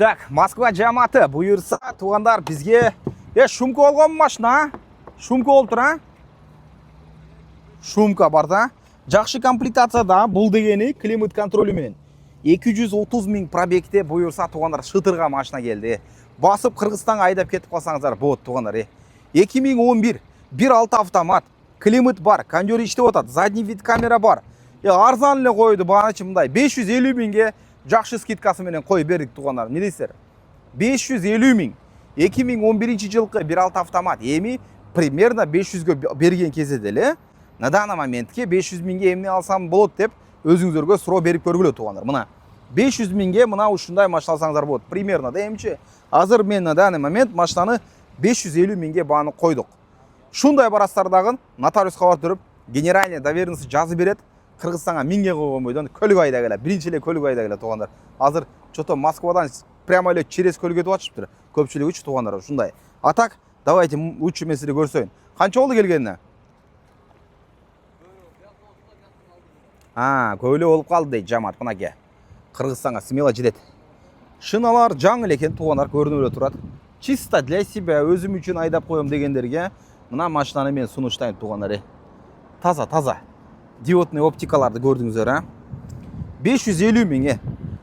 Так, Москва жаматы бұйырса, туғандар бізге шумка алған машина. Шумка олып тұр, Шумка бар да. Жақшы комплектацияда бұл дегені климат контролі менен. 230 000 пробегте бұйырса, туғандар шытырға машина келді. Басып Қырғызстанға айдап кетіп қалсаңыздар болады, туғандар. 2011 1.6 автомат, климат бар, кондер іштеп отады, задний вид камера бар. Арзан эле қойды, бағанычы мындай 550 000-ге жақшы скидкасы менен қой бердік, туғандар. Не дейсіздер? 550 000. 2011 жылғы 1.6 автомат. Эми примерно 500-ге берген кезде деле. На данный моментке 500 000-ге эмне алсам болот деп өзүңүзөргө суроо берип көргүлө, туғандар. Мына 500 000-ге мына ушундай машина алсаңыздар болот. Примерно да эмчи. Азыр мен на данный момент машинаны 550 000-ге бааны койдук. Шундай барастардагы нотариус кабар түрүп, генеральный доверенность жазып берет. Кыргызстанга 1000-ге койгон бойдон көлүк айда келе. Биринчи эле көлүк айда келе, туғандар. Азыр чото Москвадан прямо эле через көлгө өтүп атышыптыр. Көпчүлүгү үчүн, туғандар, ушундай. А так, давайте лучше мен сизге көрсөйүн. Канча болду келгенине? Көйлө болуп калды дейт жамаат, мынаке. Кыргызстанга смело жетет. Шыналар жаңы экен, туғандар, көрүнүп эле турат. Чисто для себя өзүм үчүн айдап коем дегендерге мына машинаны мен сунуштайм, туғандар. Таза. Диодный оптикаларды көрдүңүздөр, 550 000-ге.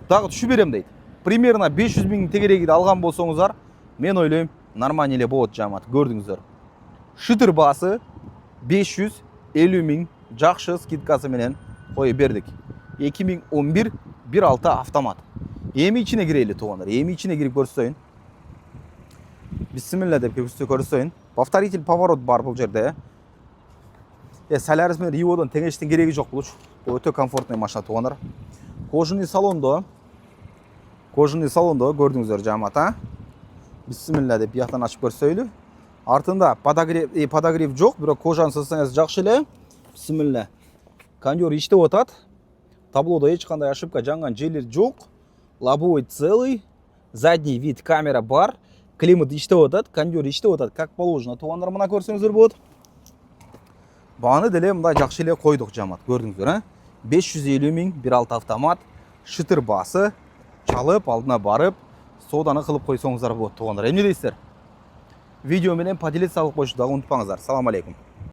Дагы түшүп берем дейт. Примерно 500 000 тегерегиди алган болсоңуздар, мен ойлойм, нормально эле болот жамаат, көрдүңүздөр. Шытыр баасы 550 000 жакшы скидкасы менен кой бердик. 2011 1.6 автомат. Эми ичине кирели, туғандар. Эми ичине кирип көрсөйүн. Бисмилла деп көрсөйүн. Повторитель поворот бар бул жерде. Солярис менен Риводон теңештин кереги жок булуч. Өтө комфортный машина, туғандар. Кожаный салондо көрдүңүздөр жамаат, Бисмилла деп бияктан ачып көрсөйлү. Артында подогрев жок, бирок кожаны сызсаңыз жакшы эле. Бисмилла. Кондер иштеп атат. Таблодо эч кандай ошибка жанган жерлер жок. Лобовой целый. Задний вид камера бар. Климат иштеп атат, кондер иштеп атат, как положено. Туғандар, мына көрсөңүздөр болот. Бааны деле мындай жакшы эле койдук жамаат, көрдүңүздөр, 550 000 1.6 автомат, шытыр баасы, чалып алдына барып, сооданы кылып койсоңуздар болот, туғандар. Эмне дейсиздер? Видео менен поделиться алып коюшту дагы унутпаңыздар. Салам алейкум.